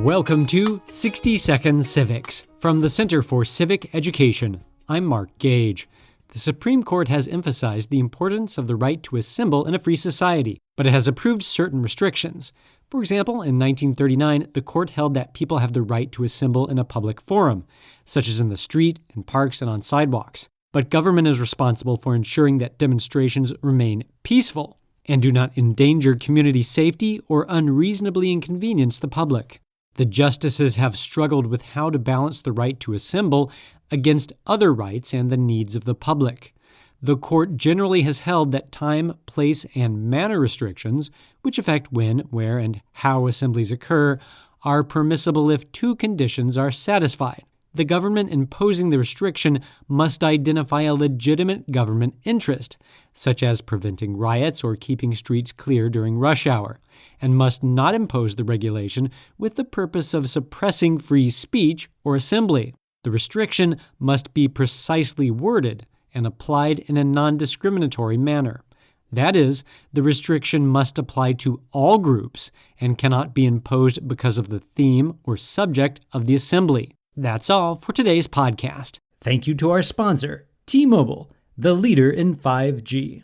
Welcome to 60 Second Civics from the Center for Civic Education. I'm Mark Gage. The Supreme Court has emphasized the importance of the right to assemble in a free society, but it has approved certain restrictions. For example, in 1939, the court held that people have the right to assemble in a public forum, such as in the street, in parks, and on sidewalks. But government is responsible for ensuring that demonstrations remain peaceful and do not endanger community safety or unreasonably inconvenience the public. The justices have struggled with how to balance the right to assemble against other rights and the needs of the public. The court generally has held that time, place, and manner restrictions, which affect when, where, and how assemblies occur, are permissible if two conditions are satisfied. The government imposing the restriction must identify a legitimate government interest, such as preventing riots or keeping streets clear during rush hour, and must not impose the regulation with the purpose of suppressing free speech or assembly. The restriction must be precisely worded and applied in a non-discriminatory manner. That is, the restriction must apply to all groups and cannot be imposed because of the theme or subject of the assembly. That's all for today's podcast. Thank you to our sponsor, T-Mobile, the leader in 5G.